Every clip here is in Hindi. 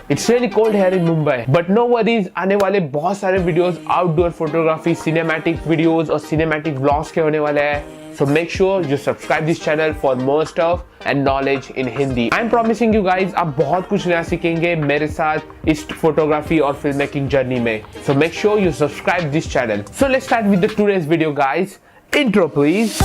It's really cold here in Mumbai, but no worries, आने वाले बहुत सारे videos outdoor photography, cinematic videos और सिनेमैटिक व्लॉग्स के होने वाले हैं. So make sure you subscribe this channel for more stuff and knowledge in Hindi. I'm promising you guys, आप बहुत कुछ नया सीखेंगे मेरे साथ इस फोटोग्राफी और फिल्म मेकिंग जर्नी में. So make sure you subscribe this channel. So let's start with the today's video, guys. Intro, please.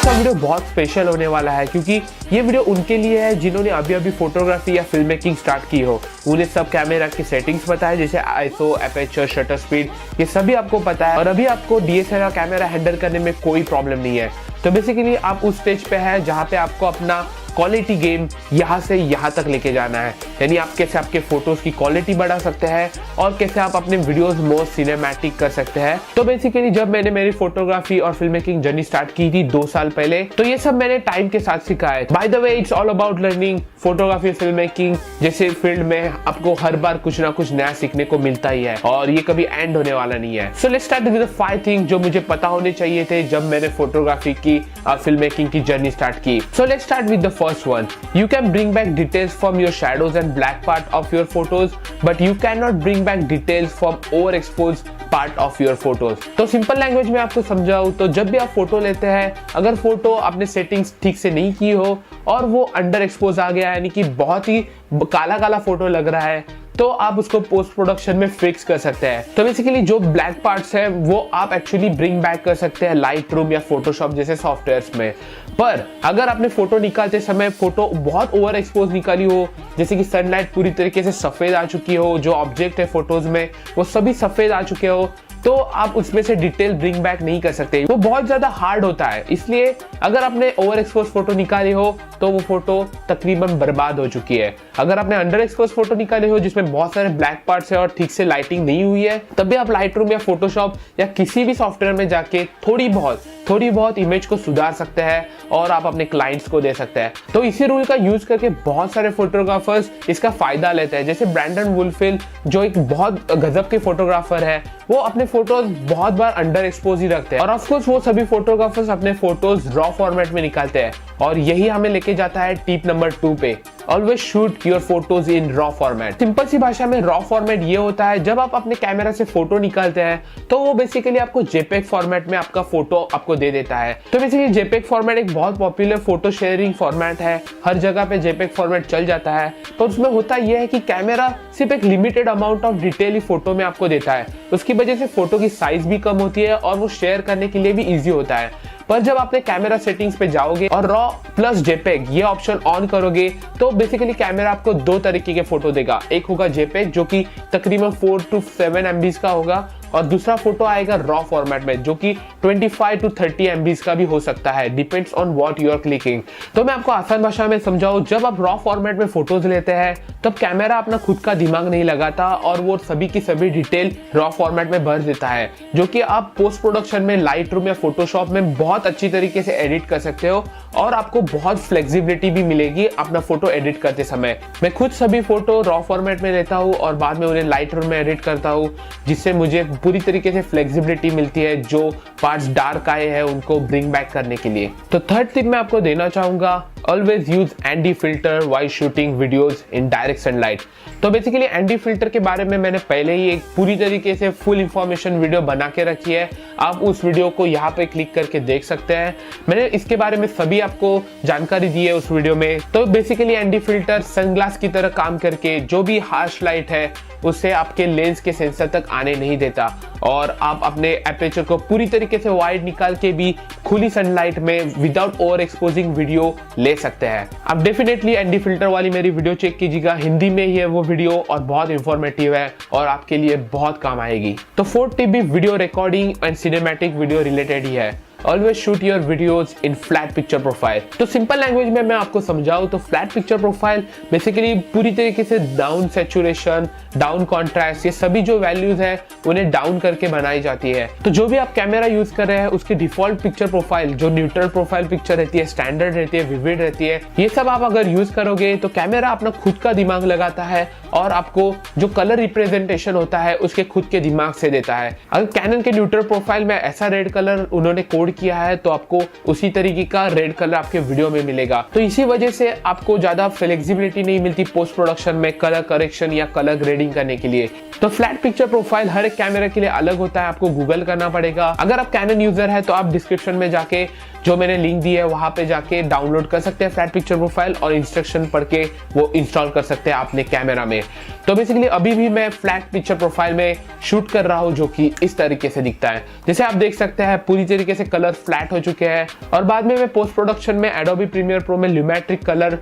Video बहुत स्पेशल होने वाला है क्योंकि ये वीडियो उनके लिए है जिन्होंने अभी अभी फोटोग्राफी या फिल्म मेकिंग स्टार्ट की हो. उन्हें सब कैमरा की सेटिंग्स पता है, जैसे आईएसओ, एपर्चर, शटर स्पीड, ये सभी आपको पता है और अभी आपको डीएसएलआर कैमरा हैंडल करने में कोई प्रॉब्लम नहीं है. तो बेसिकली आप उस स्टेज पे है जहाँ पे आपको अपना क्वालिटी गेम यहाँ से यहाँ तक लेके जाना है. यानी आप कैसे आपके फोटोज की क्वालिटी बढ़ा सकते हैं और कैसे आप अपने वीडियोस मोर सिनेमैटिक कर सकते हैं. तो बेसिकली जब मैंने मेरी फोटोग्राफी और फिल्म मेकिंग जर्नी स्टार्ट की थी 2 साल पहले, तो ये सब मैंने टाइम के साथ सीखा है. By the way, it's all about learning. Photography, film making जैसे फील्ड में आपको हर बार कुछ ना कुछ नया सीखने को मिलता ही है और ये कभी एंड होने वाला नहीं है. So let's start with the 5 things जो मुझे पता होने चाहिए थे जब मैंने फोटोग्राफी की फिल्म मेकिंग की जर्नी स्टार्ट की. So let's start with the first one. You can bring back details from your shadows and black part of your photos, but you cannot bring back details from overexposed part of your photos. तो सिंपल लैंग्वेज में आपको समझाऊं तो जब भी आप फोटो लेते हैं, अगर फोटो आपने सेटिंग्स ठीक से नहीं की हो और वो अंडर एक्सपोज आ गया, यानी कि बहुत ही काला काला फोटो लग रहा है, तो आप उसको पोस्ट प्रोडक्शन में फिक्स कर सकते हैं. तो बेसिकली जो ब्लैक पार्ट्स है वो आप एक्चुअली ब्रिंग बैक कर सकते हैं लाइट रूम या फोटोशॉप जैसे सॉफ्टवेयर्स में. पर अगर आपने फोटो निकालते समय फोटो बहुत ओवर एक्सपोज निकाली हो, जैसे कि सनलाइट पूरी तरीके से सफेद आ चुकी हो, जो ऑब्जेक्ट है फोटोज में वो सभी सफेद आ चुके हो, तो आप उसमें से डिटेल ब्रिंग बैक नहीं कर सकते. वो बहुत ज्यादा हार्ड होता है. इसलिए अगर आपने ओवर एक्सपोज फोटो निकाली हो तो वो फोटो तकरीबन बर्बाद हो चुकी है. अगर आपने अंडर एक्सपोज फोटो निकाले हो जिसमें बहुत सारे ब्लैक पार्ट्स है और ठीक से लाइटिंग नहीं हुई है, तब भी आप लाइट रूम या फोटोशॉप या किसी भी सॉफ्टवेयर में जाके थोड़ी बहुत इमेज को सुधार सकते हैं और आप अपने क्लाइंट्स को दे सकते हैं. तो इसी रूल का यूज करके बहुत सारे फोटोग्राफर्स इसका फायदा लेते हैं. जैसे ब्रैंडन वुलफिल जो एक बहुत गजब के फोटोग्राफर है, वो अपने फोटोज बहुत बार अंडर एक्सपोज ही रखते हैं और ऑफ कोर्स वो सभी फोटोग्राफर्स अपने फोटोज रॉ फॉर्मेट में निकालते हैं. और यही हमें लेके जाता है टिप नंबर 2 पे. Always shoot your photos in raw format. Simple सी भाषा में रॉ फॉर्मेट ये होता है जब आप अपने कैमरा से फोटो निकालते हैं तो वो बेसिकली आपको जेपेग फॉर्मेट में आपका फोटो आपको दे देता है. तो बेसिकली जेपेग फॉर्मेट एक बहुत पॉपुलर फोटो शेयरिंग फॉर्मेट है. हर जगह पे जेपेग फॉर्मेट चल जाता है. तो उसमें होता यह है कि कैमरा सिर्फ एक limited amount of detail he photo में आपको देता है. उसकी वजह से फोटो की साइज भी कम होती है और वो शेयर करने के लिए भी ईजी होता है. पर जब आपने कैमरा सेटिंग्स पे जाओगे और रॉ प्लस जेपेग ये ऑप्शन ऑन करोगे तो बेसिकली कैमरा आपको 2 तरीके के फोटो देगा. एक होगा जेपेग जो कि तकरीबन 4 to 7 MB का होगा और दूसरा फोटो आएगा रॉ फॉर्मेट में जो कि 25 to 30 MB का भी हो सकता है. Depends on what you are clicking. तो मैं आपको आसान भाषा में समझाऊं, जब आप रॉ फॉर्मेट में फोटोज लेते हैं तब कैमरा अपना खुद का दिमाग नहीं लगाता और वो सभी की सभी डिटेल रॉ फॉर्मेट में भर देता है, जो कि आप पोस्ट प्रोडक्शन में लाइट रूम या फोटोशॉप में बहुत अच्छी तरीके से एडिट कर सकते हो और आपको बहुत फ्लेक्सिबिलिटी भी मिलेगी अपना फोटो एडिट करते समय. मैं खुद सभी फोटो रॉ फॉर्मेट में लेता हूँ और बाद में उन्हें लाइट रूम में एडिट करता हूँ, जिससे मुझे पूरी तरीके से फ्लेक्सिबिलिटी मिलती है जो पार्ट्स डार्क आए हैं उनको ब्रिंग बैक करने के लिए. तो थर्ड टिप मैं आपको देना चाहूंगा, always use anti filter while shooting videos in direct sunlight. तो बेसिकली एंटी फिल्टर के बारे में मैंने पहले ही एक पूरी तरीके से फुल इंफॉर्मेशन वीडियो बना के रखी है. आप उस वीडियो को यहाँ पे क्लिक करके देख सकते हैं. मैंने इसके बारे में सभी आपको जानकारी दी है उस वीडियो में. तो बेसिकली एंटी फिल्टर सनग्लास की तरह काम करके जो भी हार्श लाइट है उसे आपके लेंस के सेंसर तक आने नहीं देता और आप अपने एपर्चर को पूरी तरीके से वाइड निकाल के भी खुली सनलाइट में विदाउट ओवर एक्सपोजिंग वीडियो ले सकते हैं. आप डेफिनेटली एंटी फिल्टर वाली मेरी वीडियो चेक कीजिएगा. हिंदी में ही है वो वीडियो और बहुत इंफॉर्मेटिव है और आपके लिए बहुत काम आएगी. तो फोर्थ टिप भी video recording and cinematic video related ही है. Always shoot your videos in flat picture profile. तो सिंपल लैंग्वेज में मैं आपको समझाऊं तो फ्लैट पिक्चर प्रोफाइल बेसिकली पूरी तरीके से डाउन सैचुरेशन, डाउन कॉन्ट्रास्ट, ये सभी जो वैल्यूज है उन्हें डाउन करके बनाई जाती है। तो जो भी आप कैमरा यूज कर रहे हैं उसकी डिफॉल्ट पिक्चर प्रोफाइल जो न्यूट्रल प्रोफाइल पिक्चर रहती है, स्टैंडर्ड रहती है, विविड रहती है, ये सब आप अगर यूज करोगे तो कैमरा अपना खुद का दिमाग लगाता है और आपको जो कलर रिप्रेजेंटेशन होता है उसके खुद के दिमाग से देता है। अगर कैनन के न्यूट्रल प्रोफाइल में ऐसा रेड कलर उन्होंने कोड किया है तो आपको उसी तरीके का रेड कलर आपके वीडियो में मिलेगा। तो इसी वजह से आपको ज्यादा फ्लेक्सिबिलिटी नहीं मिलती पोस्ट प्रोडक्शन में कलर करेक्शन या कलर ग्रेडिंग करने के लिए। तो फ्लैट पिक्चर प्रोफाइल हर एक कैमरा के लिए अलग होता है, आपको गूगल करना पड़ेगा। अगर आप कैनन यूजर है तो आप डिस्क्रिप्शन में जाके जो मैंने लिंक दी है वहां पे जाके डाउनलोड कर सकते हैं फ्लैट पिक्चर प्रोफाइल और इंस्ट्रक्शन पढ़ के वो इंस्टॉल कर सकते हैं अपने कैमरा में। तो बेसिकली अभी भी मैं फ्लैट पिक्चर प्रोफाइल में शूट कर रहा हूं जो कि इस तरीके से दिखता है। जैसे आप देख सकते हैं पूरी तरीके से कलर फ्लैट हो चुके हैं और बाद में मैं पोस्ट प्रोडक्शन में एडोबी प्रीमियर प्रो में ल्यूमेट्रिक कलर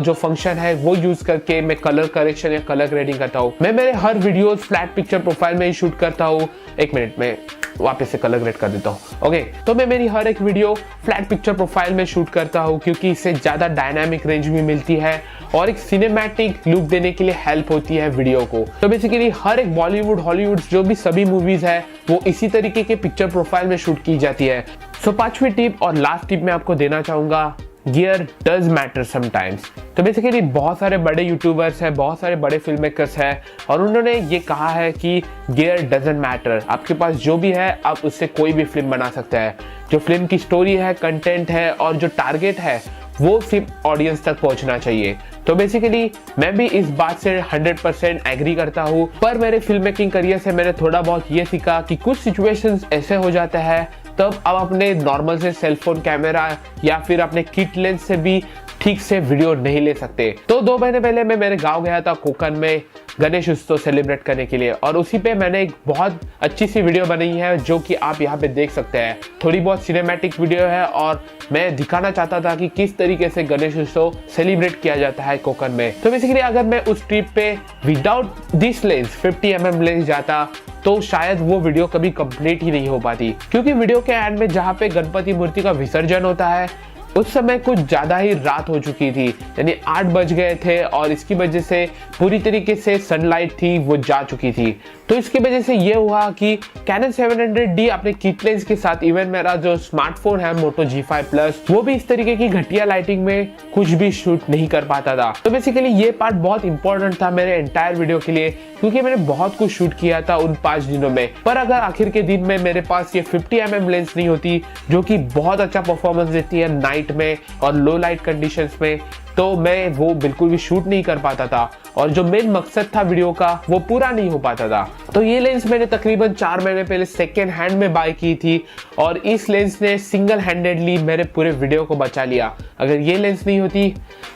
जो फंक्शन है वो यूज करके मैं कलर करेक्शन या कलर ग्रेडिंग करता हूँ। मैं मेरे हर वीडियोस फ्लैट पिक्चर प्रोफाइल में ही शूट करता हूँ। एक मिनट में वापस से कलर ग्रेड कर देता हूँ। ओके, तो मैं मेरी हर एक वीडियो फ्लैट पिक्चर प्रोफाइल में शूट करता हूँ क्योंकि इससे ज्यादा डायनामिक रेंज भी मिलती है और एक सिनेमैटिक लुक देने के लिए हेल्प होती है वीडियो को। तो बेसिकली हर एक बॉलीवुड, हॉलीवुड जो भी सभी मूवीज है वो इसी तरीके के पिक्चर प्रोफाइल में शूट की जाती है। सो पांचवी टिप और लास्ट टिप मैं आपको देना चाहूंगा, गियर डज मैटर समटाइम्स। तो बेसिकली बहुत सारे बड़े यूट्यूबर्स हैं, बहुत सारे बड़े फिल्म मेकर्स हैं और उन्होंने ये कहा है कि गियर डजंट मैटर। आपके पास जो भी है आप उससे कोई भी फिल्म बना सकते हैं। जो फिल्म की स्टोरी है, कंटेंट है और जो टारगेट है वो सिर्फ ऑडियंस तक पहुंचना चाहिए। तो बेसिकली मैं भी इस बात से 100% एग्री करता हूँ। पर मेरे फिल्म मेकिंग करियर से मैंने थोड़ा बहुत ये सीखा कि कुछ सिचुएशंस ऐसे हो जाते हैं तब आप अपने नॉर्मल से सेलफोन कैमरा या फिर अपने किट लेंस से भी ठीक से वीडियो नहीं ले सकते। तो 2 महीने पहले मैं मेरे गांव गया था कोकन में गणेश उत्सव सेलिब्रेट करने के लिए और उसी पे मैंने एक बहुत अच्छी सी वीडियो बनाई है जो कि आप यहाँ पे देख सकते हैं। थोड़ी बहुत सिनेमैटिक वीडियो है और मैं दिखाना चाहता था कि किस तरीके से गणेश उत्सव सेलिब्रेट किया जाता है कोकन में। तो बेसिकली अगर मैं उस ट्रिप पे without this lens 50mm lens जाता तो शायद वो वीडियो कभी कंप्लीट ही नहीं हो पाती, क्योंकि वीडियो के एंड में जहाँ पे गणपति मूर्ति का विसर्जन होता है उस समय कुछ ज्यादा ही रात हो चुकी थी, यानी 8 बज गए थे और इसकी वजह से पूरी तरीके से सनलाइट थी वो जा चुकी थी। तो इसकी वजह से ये हुआ कि Canon 700D अपने किट लेंस के साथ, इवन मेरा जो स्मार्टफोन है Moto G5 Plus, वो भी इस तरीके की घटिया लाइटिंग में कुछ भी शूट नहीं कर पाता था। तो बेसिकली ये पार्ट बहुत इंपॉर्टेंट था मेरे एंटायर वीडियो के लिए क्योंकि मैंने बहुत कुछ शूट किया था उन 5 दिनों में। पर अगर आखिर के दिन में मेरे पास ये 50mm लेंस नहीं होती जो कि बहुत अच्छा परफॉर्मेंस देती है नाइट में और लो लाइट कंडीशंस में, तो मैं वो बिल्कुल भी शूट नहीं कर पाता था और जो मेन मकसद था वीडियो का वो पूरा नहीं हो पाता था। तो ये लेंस मैंने तकरीबन 4 महीने पहले सेकेंड हैंड में बाय की थी और इस लेंस ने सिंगल हैंडेडली मेरे पूरे वीडियो को बचा लिया। अगर ये लेंस नहीं होती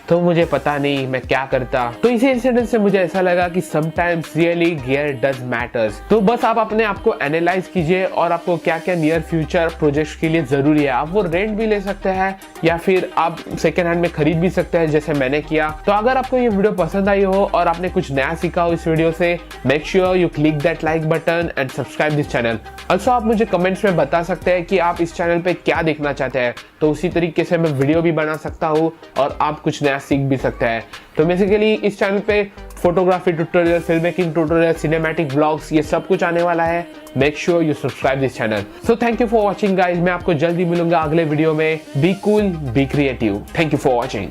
तो मुझे पता नहीं मैं क्या करता। तो इसी इंसिडेंट से मुझे ऐसा लगा कि sometimes really gear does matters. तो बस आप अपने आप को एनालाइज कीजिए और आपको क्या क्या नियर फ्यूचर प्रोजेक्ट्स के लिए जरूरी है। आप वो रेंट भी ले सकते हैं या फिर आप सेकेंड हैंड में खरीद भी सकते हैं जैसे मैंने किया। तो अगर आपको ये वीडियो पसंद आई हो और आपने कुछ नया सीखा हो इस वीडियो से, make sure you click that like button and subscribe this channel. Also आप मुझे कमेंट्स में बता सकते हैं कि आप इस चैनल पे क्या देखना चाहते हैं, तो उसी तरीके से मैं वीडियो भी बना सकता हूँ और आप कुछ नया सीख भी सकते हैं। तो बेसिकली इस चैनल पे photography tutorial, film making tutorial, cinematic blogs, ये सब कुछ आने वाला है। Make sure you subscribe this channel. So thank you for watching guys. मैं आपको जल्दी मिलूंगा अगले वीडियो में। Be cool, be creative. Thank you for watching.